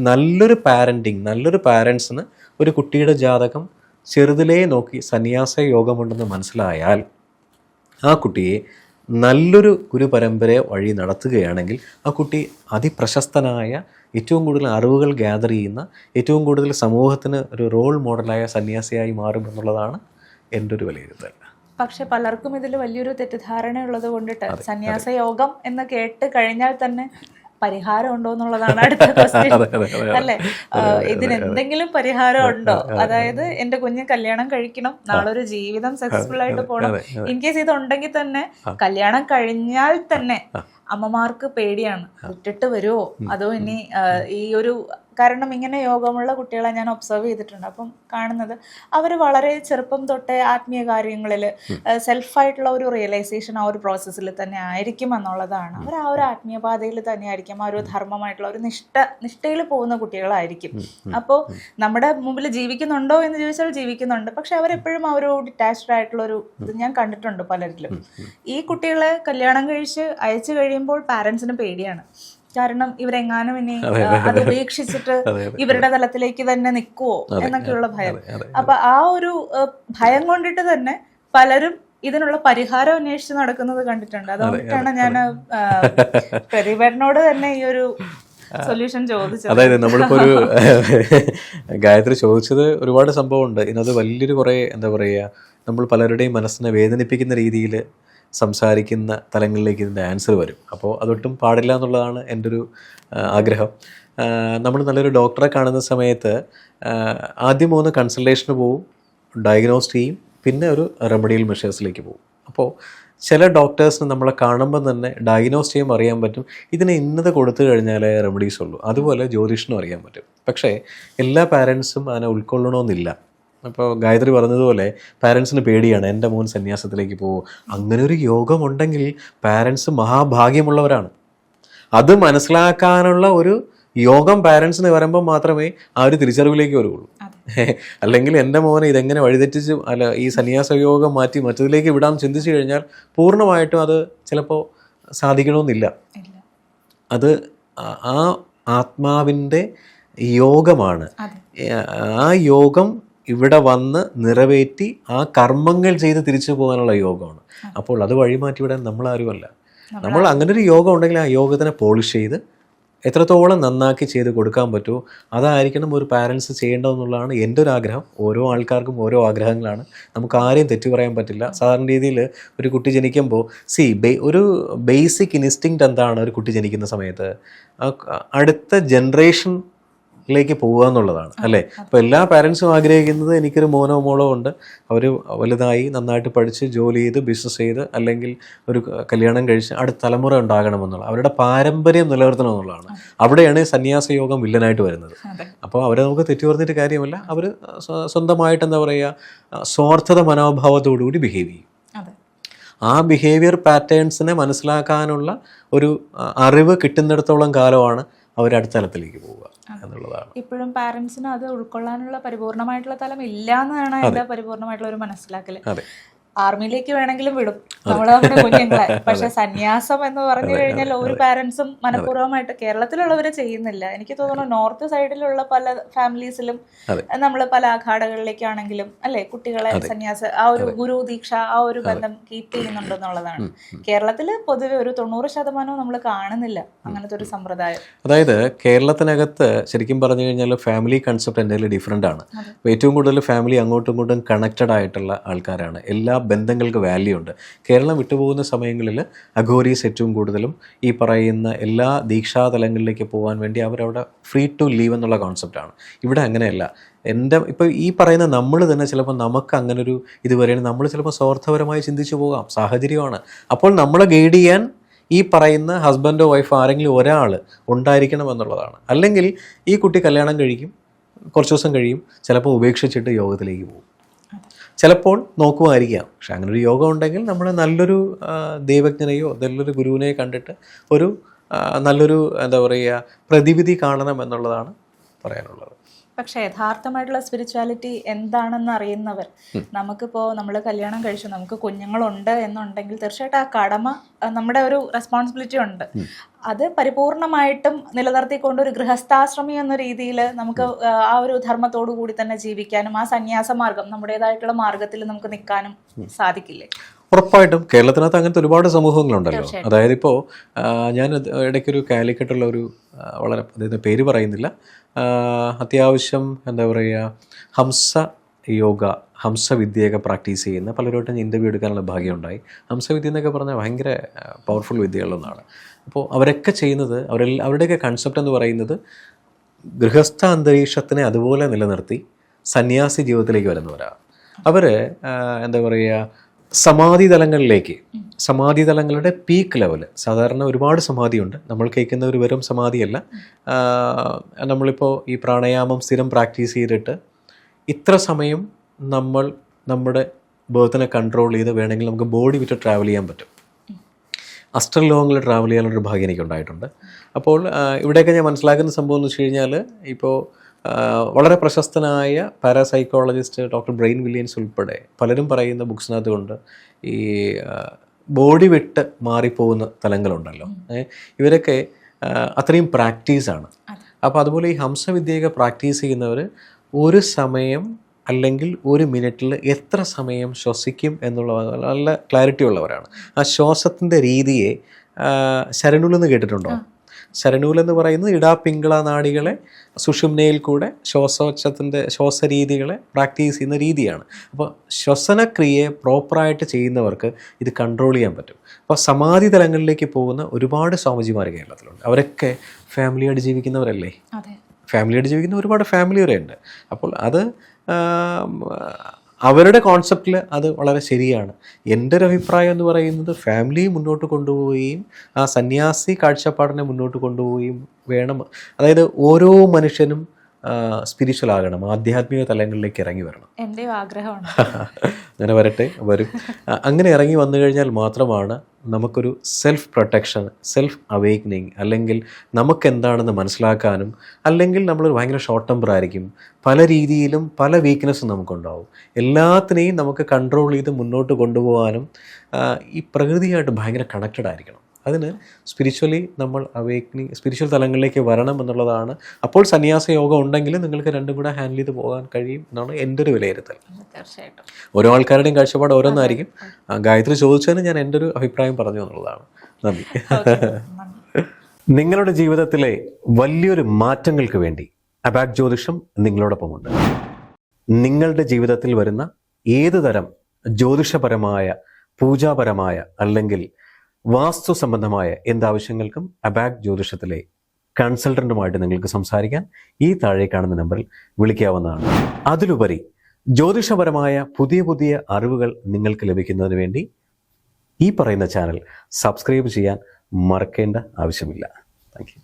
നല്ലൊരു പാരൻറ്റിങ്, നല്ലൊരു പാരൻസിന് ഒരു കുട്ടിയുടെ ജാതകം ചെറുതിലേ നോക്കി സന്യാസ യോഗമുണ്ടെന്ന് മനസ്സിലായാൽ ആ കുട്ടിയെ നല്ലൊരു ഗുരുപരമ്പരയെ വഴി നടത്തുകയാണെങ്കിൽ ആ കുട്ടി അതിപ്രശസ്തനായ, ഏറ്റവും കൂടുതൽ അറിവുകൾ ഗ്യാദർ ചെയ്യുന്ന, ഏറ്റവും കൂടുതൽ സമൂഹത്തിന് ഒരു റോൾ മോഡലായ സന്യാസിയായി മാറുമെന്നുള്ളതാണ് എൻ്റെ ഒരു വിലയിരുത്തൽ. പക്ഷെ പലർക്കും ഇതിൽ വലിയൊരു തെറ്റിദ്ധാരണ ഉള്ളത് കൊണ്ടിട്ട് സന്യാസ യോഗം എന്ന് കേട്ട് കഴിഞ്ഞാൽ തന്നെ പരിഹാരം ഉണ്ടോ എന്നുള്ളതാണ് അടുത്ത ക്വസ്റ്റ്യൻ അല്ലേ? ഇതിനെന്തെങ്കിലും പരിഹാരം ഉണ്ടോ? അതായത് എന്റെ കുഞ്ഞ് കല്യാണം കഴിക്കണം, നാളെ ഒരു ജീവിതം സക്സസ്ഫുൾ ആയിട്ട് പോകണം. ഇൻ കേസ് ഇതുണ്ടെങ്കിൽ തന്നെ കല്യാണം കഴിഞ്ഞാൽ തന്നെ അമ്മമാർക്ക് പേടിയാണ്, വിട്ടിട്ട് വരുമോ അതോ ഇനി ഈ ഒരു, കാരണം ഇങ്ങനെ യോഗമുള്ള കുട്ടികളെ ഞാൻ ഒബ്സർവ് ചെയ്തിട്ടുണ്ട്. അപ്പം കാണുന്നത് അവർ വളരെ ചെറുപ്പം തൊട്ടേ ആത്മീയ കാര്യങ്ങളിൽ സെൽഫായിട്ടുള്ള ഒരു റിയലൈസേഷൻ ആ ഒരു പ്രോസസ്സിൽ തന്നെ ആയിരിക്കും എന്നുള്ളതാണ്. അവർ ആ ഒരു ആത്മീയ പാതയിൽ തന്നെ ആയിരിക്കും, ആ ഒരു ധർമ്മമായിട്ടുള്ള ഒരു നിഷ്ഠയിൽ പോകുന്ന കുട്ടികളായിരിക്കും. അപ്പോൾ നമ്മുടെ മുമ്പിൽ ജീവിക്കുന്നുണ്ടോ എന്ന് ചോദിച്ചാൽ ജീവിക്കുന്നുണ്ട്, പക്ഷെ അവരെപ്പോഴും ആ ഒരു ഡിറ്റാച്ച്ഡ് ആയിട്ടുള്ള ഒരു ഇത് ഞാൻ കണ്ടിട്ടുണ്ട് പലരിലും. ഈ കുട്ടികളെ കല്യാണം കഴിച്ച് അയച്ചു കഴിയുമ്പോൾ പാരൻസിന് പേടിയാണ്. കാരണം ഇവരെങ്ങാനും ഇനി അത് ഉപേക്ഷിച്ചിട്ട് ഇവരുടെ തലത്തിലേക്ക് തന്നെ നിൽക്കുവോ എന്നൊക്കെയുള്ള ഭയം. അപ്പൊ ആ ഒരു ഭയം കൊണ്ടിട്ട് തന്നെ പലരും ഇതിനുള്ള പരിഹാരം അന്വേഷിച്ച് നടക്കുന്നത് കണ്ടിട്ടുണ്ട്. അതുകൊണ്ടിട്ടാണ് ഞാൻ പ്രതിഭനോട് തന്നെ ഈ ഒരു സൊല്യൂഷൻ ചോദിച്ചത്. അതായത് നമ്മളിപ്പോ ഒരു ഗായത്രി ചോദിച്ചത് ഒരുപാട് സംഭവമുണ്ട് ഇതിനകത്ത്. വലിയൊരു കുറെ എന്താ പറയുക, നമ്മൾ പലരുടെയും മനസ്സിനെ വേദനിപ്പിക്കുന്ന രീതിയിൽ സംസാരിക്കുന്ന തലങ്ങളിലേക്ക് ഇതിൻ്റെ ആൻസർ വരും. അപ്പോൾ അതൊട്ടും പാടില്ല എന്നുള്ളതാണ് എൻ്റെ ഒരു ആഗ്രഹം. നമ്മൾ നല്ലൊരു ഡോക്ടറെ കാണുന്ന സമയത്ത് ആദ്യം 3 കൺസൾട്ടേഷന് പോവും, ഡയഗ്നോസ് ചെയ്യും, പിന്നെ ഒരു റെമഡിയൽ മെഷേഴ്സിലേക്ക് പോകും. അപ്പോൾ ചില ഡോക്ടേഴ്സിന് നമ്മളെ കാണുമ്പോൾ തന്നെ ഡയഗ്നോസ് ചെയ്യുമ്പോൾ അറിയാൻ പറ്റും ഇതിന് ഇന്നത് കൊടുത്തു കഴിഞ്ഞാലേ റെമഡീസ് ഉള്ളൂ. അതുപോലെ ജ്യോതിഷനും അറിയാൻ പറ്റും. പക്ഷേ എല്ലാ പാരൻസും അതിനെ ഉൾക്കൊള്ളണമെന്നില്ല. അപ്പോൾ ഗായത്രി പറഞ്ഞതുപോലെ പാരൻസിന് പേടിയാണ്, എൻ്റെ മോൻ സന്യാസത്തിലേക്ക് പോകും. അങ്ങനെ ഒരു യോഗമുണ്ടെങ്കിൽ പാരൻസ് മഹാഭാഗ്യമുള്ളവരാണ്. അത് മനസ്സിലാക്കാനുള്ള ഒരു യോഗം പാരൻസിന് വരുമ്പോൾ മാത്രമേ ആ ഒരു തിരിച്ചറിവിലേക്ക് വരുള്ളൂ. അല്ലെങ്കിൽ എൻ്റെ മോനെ ഇതെങ്ങനെ വഴിതെറ്റിച്ച് ഈ സന്യാസ യോഗം മാറ്റി മറ്റതിലേക്ക് വിടാൻ ചിന്തിച്ചു കഴിഞ്ഞാൽ പൂർണ്ണമായിട്ടും അത് ചിലപ്പോൾ സാധിക്കണമെന്നില്ല. അത് ആ ആത്മാവിൻ്റെ യോഗമാണ്. ആ യോഗം ഇവിടെ വന്ന് നിറവേറ്റി ആ കർമ്മങ്ങൾ ചെയ്ത് തിരിച്ചു പോകാനുള്ള യോഗമാണ്. അപ്പോൾ അത് വഴിമാറ്റിവിടാൻ നമ്മളാരുമല്ല. നമ്മൾ അങ്ങനെ ഒരു യോഗം ഉണ്ടെങ്കിൽ ആ യോഗത്തിനെ പോളിഷ് ചെയ്ത് എത്രത്തോളം നന്നാക്കി ചെയ്ത് കൊടുക്കാൻ പറ്റുമോ അതായിരിക്കണം ഒരു പാരൻസ് ചെയ്യേണ്ടതെന്നുള്ളതാണ് എൻ്റെ ഒരു ആഗ്രഹം. ഓരോ ആൾക്കാർക്കും ഓരോ ആഗ്രഹങ്ങളാണ്, നമുക്ക് ആരെയും തെറ്റു പറയാൻ പറ്റില്ല. സാധാരണ രീതിയിൽ ഒരു കുട്ടി ജനിക്കുമ്പോൾ ഒരു ബേസിക് ഇൻസ്റ്റിങ്ക്റ്റ് എന്താണ് ഒരു കുട്ടി ജനിക്കുന്ന സമയത്ത്? അടുത്ത ജനറേഷനിലേക്ക് പോകുക എന്നുള്ളതാണ് അല്ലേ? അപ്പോൾ എല്ലാ പാരൻസും ആഗ്രഹിക്കുന്നത് എനിക്കൊരു മോനോ മോളോ ഉണ്ട്, അവർ വലുതായി നന്നായിട്ട് പഠിച്ച് ജോലി ചെയ്ത് ബിസിനസ് ചെയ്ത് അല്ലെങ്കിൽ ഒരു കല്യാണം കഴിച്ച് അടുത്ത തലമുറ ഉണ്ടാകണമെന്നുള്ള അവരുടെ പാരമ്പര്യം നിലനിർത്തണമെന്നുള്ളതാണ്. അവിടെയാണ് സന്യാസ യോഗം വില്ലനായിട്ട് വരുന്നത്. അപ്പോൾ അവരെ നമുക്ക് തെറ്റു പറഞ്ഞിട്ട് കാര്യമില്ല. അവർ സ്വന്തമായിട്ട് എന്താ പറയുക, സ്വാർത്ഥത മനോഭാവത്തോടുകൂടി ബിഹേവ് ചെയ്യും. ആ ബിഹേവിയർ പാറ്റേൺസിനെ മനസ്സിലാക്കാനുള്ള ഒരു അറിവ് കിട്ടുന്നിടത്തോളം കാലമാണ് അവർ അടുത്ത തലത്തിലേക്ക് പോവുക എന്നുള്ളതാണ്. ഇപ്പോഴും പാരന്റ്സിന് അത് ഉൾക്കൊള്ളാനുള്ള പരിപൂർണമായിട്ടുള്ള തലം ഇല്ല എന്നാണ് എൻ്റെ പരിപൂർണമായിട്ടുള്ള ഒരു മനസ്സിലാക്കല്. ആർമിയിലേക്ക് വേണമെങ്കിലും വിടും നമ്മുടെ കുഞ്ഞുങ്ങളെ, പക്ഷെ സന്യാസം എന്ന് പറഞ്ഞു കഴിഞ്ഞാൽ ഒരു പാരന്റ്സും മനഃപൂർവ്വമായിട്ട് കേരളത്തിലുള്ളവരെ ചെയ്യുന്നില്ല. എനിക്ക് തോന്നുന്നു നോർത്ത് സൈഡിലുള്ള പല ഫാമിലീസിലും നമ്മൾ പല ആഘാടകളിലേക്കാണെങ്കിലും അല്ലെ കുട്ടികളെ സന്യാസ ആ ഒരു ഗുരു ദീക്ഷ ആ ഒരു ബന്ധം കീപ്പ് ചെയ്യുന്നുണ്ടെന്നുള്ളതാണ്. കേരളത്തിൽ പൊതുവെ ഒരു 90% നമ്മൾ കാണുന്നില്ല അങ്ങനത്തെ ഒരു സമ്പ്രദായം. അതായത് കേരളത്തിനകത്ത് ശരിക്കും പറഞ്ഞു കഴിഞ്ഞാൽ ഫാമിലി കൺസെപ്റ്റ് എന്തെങ്കിലും ഡിഫറെൻ്റ് ആണ്. ഏറ്റവും കൂടുതൽ ഫാമിലി അങ്ങോട്ടും ഇങ്ങോട്ടും കണക്റ്റഡ് ആയിട്ടുള്ള ആൾക്കാരാണ്. എല്ലാ ബന്ധങ്ങൾക്ക് വാല്യൂ ഉണ്ട്. കേരളം വിട്ടുപോകുന്ന സമയങ്ങളിൽ അഘോരീസ് ഏറ്റവും കൂടുതലും ഈ പറയുന്ന എല്ലാ ദീക്ഷാതലങ്ങളിലേക്ക് പോകാൻ വേണ്ടി അവരവിടെ ഫ്രീ ടു ലീവ് എന്നുള്ള കോൺസെപ്റ്റാണ്. ഇവിടെ അങ്ങനെയല്ല. ഇപ്പോൾ ഈ പറയുന്ന നമ്മൾ തന്നെ ചിലപ്പോൾ നമുക്ക് അങ്ങനൊരു ഇതുവരെയാണ് നമ്മൾ ചിലപ്പോൾ സ്വാർത്ഥപരമായി ചിന്തിച്ചു പോകാം, സാഹചര്യമാണ്. അപ്പോൾ നമ്മളെ ഗൈഡ് ചെയ്യാൻ ഈ പറയുന്ന ഹസ്ബൻഡോ വൈഫോ ആരെങ്കിലും ഒരാൾ ഉണ്ടായിരിക്കണം എന്നുള്ളതാണ്. അല്ലെങ്കിൽ ഈ കുട്ടി കല്യാണം കഴിക്കും, കുറച്ച് ദിവസം കഴിയും, ചിലപ്പോൾ ഉപേക്ഷിച്ചിട്ട് യോഗത്തിലേക്ക് പോകും. ചിലപ്പോൾ നോക്കുമായിരിക്കാം. പക്ഷെ അങ്ങനെ ഒരു യോഗം ഉണ്ടെങ്കിൽ നമ്മൾ നല്ലൊരു ദൈവജ്ഞനെയോ നല്ലൊരു ഗുരുവിനെയോ കണ്ടിട്ട് ഒരു നല്ലൊരു എന്താ പറയുക പ്രതിവിധി കാണണം എന്നുള്ളതാണ് പറയാനുള്ളത്. പക്ഷെ യഥാർത്ഥമായിട്ടുള്ള സ്പിരിച്വാലിറ്റി എന്താണെന്ന് അറിയുന്നവർ, നമുക്കിപ്പോൾ നമ്മൾ കല്യാണം കഴിച്ചു, നമുക്ക് കുഞ്ഞുങ്ങളുണ്ട് എന്നുണ്ടെങ്കിൽ തീർച്ചയായിട്ടും ആ കടമ, നമ്മുടെ ഒരു റെസ്പോൺസിബിലിറ്റി ഉണ്ട്, അത് പരിപൂർണമായിട്ടും നിലനിർത്തിക്കൊണ്ട് ഒരു ഗൃഹസ്ഥാശ്രമി എന്ന രീതിയിൽ നമുക്ക് ആ ഒരു ധർമ്മത്തോടു കൂടി തന്നെ ജീവിക്കാനും ആ സന്യാസ മാർഗം നമ്മുടേതായിട്ടുള്ള മാർഗത്തിൽ നമുക്ക് നിൽക്കാനും സാധിക്കില്ലേ? ഉറപ്പായിട്ടും കേരളത്തിനകത്ത് അങ്ങനത്തെ ഒരുപാട് സമൂഹങ്ങളുണ്ടല്ലോ. അതായത് ഇപ്പോൾ ഞാൻ ഇടയ്ക്കൊരു കാലിക്കറ്റുള്ള ഒരു വളരെ അദ്ദേഹത്തിൻ്റെ പേര് പറയുന്നില്ല, അത്യാവശ്യം എന്താ പറയുക ഹംസ യോഗ, ഹംസവിദ്യയൊക്കെ പ്രാക്ടീസ് ചെയ്യുന്ന പലരോട്ടും ഇൻ്റർവ്യൂ എടുക്കാനുള്ള ഭാഗ്യമുണ്ടായി. ഹംസവിദ്യ എന്നൊക്കെ പറഞ്ഞാൽ ഭയങ്കര പവർഫുൾ വിദ്യകളൊന്നാണ്. അപ്പോൾ അവരൊക്കെ ചെയ്യുന്നത്, അവരുടെയൊക്കെ കൺസെപ്റ്റ് എന്ന് പറയുന്നത് ഗൃഹസ്ഥ അന്തരീക്ഷത്തിനെ അതുപോലെ നിലനിർത്തി സന്യാസി ജീവിതത്തിലേക്ക് വരുന്നവരാണ്. അവർ എന്താ പറയുക സമാധി തലങ്ങളുടെ പീക്ക് ലെവൽ, സാധാരണ ഒരുപാട് സമാധിയുണ്ട്, നമ്മൾ കേൾക്കുന്ന ഒരു വെറും സമാധിയല്ല. നമ്മളിപ്പോൾ ഈ പ്രാണായാമം സ്ഥിരം പ്രാക്ടീസ് ചെയ്തിട്ട് ഇത്ര സമയം നമ്മൾ നമ്മുടെ ബേർത്തിനെ കൺട്രോൾ ചെയ്ത് വേണമെങ്കിൽ നമുക്ക് ബോഡി വിട്ട് ട്രാവൽ ചെയ്യാൻ പറ്റും. അസ്റ്റർലോകങ്ങളിൽ ട്രാവൽ ചെയ്യാനുള്ളൊരു ഭാഗ്യം എനിക്കുണ്ടായിട്ടുണ്ട്. അപ്പോൾ ഇവിടെയൊക്കെ ഞാൻ മനസ്സിലാക്കുന്ന സംഭവം എന്ന് വെച്ച് കഴിഞ്ഞാൽ, ഇപ്പോൾ വളരെ പ്രശസ്തനായ പാരാസൈക്കോളജിസ്റ്റ് ഡോക്ടർ ബ്രെയിൻ വില്യൻസ് ഉൾപ്പെടെ പലരും പറയുന്ന ബുക്സിനകത്ത് കൊണ്ട് ഈ ബോഡി വിട്ട് മാറിപ്പോകുന്ന തലങ്ങളുണ്ടല്ലോ, ഇവരൊക്കെ അത്രയും പ്രാക്ടീസാണ്. അപ്പോൾ അതുപോലെ ഈ ഹംസവിദ്യയൊക്കെ പ്രാക്ടീസ് ചെയ്യുന്നവർ ഒരു സമയം അല്ലെങ്കിൽ ഒരു മിനിറ്റിൽ എത്ര സമയം ശ്വസിക്കും എന്നുള്ള നല്ല ക്ലാരിറ്റി ഉള്ളവരാണ്. ആ ശ്വാസത്തിൻ്റെ രീതിയെ ശരണൂലെന്ന് കേട്ടിട്ടുണ്ടോ? ശരണൂൽ എന്ന് പറയുന്നത് ഇടാപിംഗള നാഡികളെ സുഷുമ്നയിൽ കൂടെ ശ്വാസരീതികളെ പ്രാക്ടീസ് ചെയ്യുന്ന രീതിയാണ്. അപ്പോൾ ശ്വസനക്രിയയെ പ്രോപ്പറായിട്ട് ചെയ്യുന്നവർക്ക് ഇത് കൺട്രോൾ ചെയ്യാൻ പറ്റും. അപ്പോൾ സമാധി തലങ്ങളിലേക്ക് പോകുന്ന ഒരുപാട് സ്വാമിജിമാർ കേരളത്തിലുണ്ട്. അവരൊക്കെ ഫാമിലിയായിട്ട് ജീവിക്കുന്നവരല്ലേ? ഫാമിലിയായിട്ട് ജീവിക്കുന്ന ഒരുപാട് ഫാമിലി വരെ ഉണ്ട്. അപ്പോൾ അത് അവരുടെ കോൺസെപ്റ്റിൽ അത് വളരെ ശരിയാണ്. എൻ്റെ ഒരു അഭിപ്രായം എന്ന് പറയുന്നത് ഫാമിലിയെ മുന്നോട്ട് കൊണ്ടുപോവുകയും ആ സന്യാസി കാഴ്ചപ്പാടിനെ മുന്നോട്ട് കൊണ്ടുപോവുകയും വേണം. അതായത് ഓരോ മനുഷ്യനും സ്പിരിച്വൽ ആകണം, ആധ്യാത്മിക തലങ്ങളിലേക്ക് ഇറങ്ങി വരണം. എൻ്റെ ആഗ്രഹമാണ്. അങ്ങനെ വരും. അങ്ങനെ ഇറങ്ങി വന്നു കഴിഞ്ഞാൽ മാത്രമാണ് നമുക്കൊരു സെൽഫ് പ്രൊട്ടക്ഷൻ, സെൽഫ് അവേക്കനിങ്, അല്ലെങ്കിൽ നമുക്കെന്താണെന്ന് മനസ്സിലാക്കാനും, അല്ലെങ്കിൽ നമ്മളൊരു ഭയങ്കര ഷോർട്ട് ടെമ്പർ ആയിരിക്കും, പല രീതിയിലും പല വീക്ക്നെസ്സും നമുക്കുണ്ടാവും. എല്ലാത്തിനെയും നമുക്ക് കൺട്രോൾ ചെയ്ത് മുന്നോട്ട് കൊണ്ടുപോകാനും ഈ പ്രകൃതിയായിട്ട് ഭയങ്കര കണക്റ്റഡ് ആയിരിക്കണം. അതിന് സ്പിരിച്വലി നമ്മൾ അവേക്കനിങ്, സ്പിരിച്വൽ തലങ്ങളിലേക്ക് വരണം എന്നുള്ളതാണ്. അപ്പോൾ സന്യാസ യോഗം ഉണ്ടെങ്കിൽ നിങ്ങൾക്ക് രണ്ടും കൂടെ ഹാൻഡിൽ ചെയ്ത് പോകാൻ കഴിയും എന്നാണ് എൻ്റെ ഒരു വിലയിരുത്തൽ. തീർച്ചയായിട്ടും ഓരോ ആൾക്കാരുടെയും കാഴ്ചപ്പാട് ഓരോന്നായിരിക്കും. ഗായത്രി ചോദിച്ചതിന് ഞാൻ എൻ്റെ ഒരു അഭിപ്രായം പറഞ്ഞു എന്നുള്ളതാണ്. നന്ദി. നിങ്ങളുടെ ജീവിതത്തിലെ വലിയൊരു മാറ്റങ്ങൾക്ക് വേണ്ടി അബാക് ജ്യോതിഷം നിങ്ങളോടൊപ്പമുണ്ട്. നിങ്ങളുടെ ജീവിതത്തിൽ വരുന്ന ഏത് തരം ജ്യോതിഷപരമായ, പൂജാപരമായ അല്ലെങ്കിൽ വാസ്തു സംബന്ധമായ എന്താവശ്യങ്ങൾക്കും അബാക് ജ്യോതിഷത്തിലെ കൺസൾട്ടൻറ്റുമായിട്ട് നിങ്ങൾക്ക് സംസാരിക്കാൻ ഈ താഴെ കാണുന്ന നമ്പറിൽ വിളിക്കാവുന്നതാണ്. അതിലുപരി ജ്യോതിഷപരമായ പുതിയ അറിവുകൾ നിങ്ങൾക്ക് ലഭിക്കുന്നതിന് വേണ്ടി ഈ പറയുന്ന ചാനൽ സബ്സ്ക്രൈബ് ചെയ്യാൻ മറക്കേണ്ട ആവശ്യമില്ല. Thank you.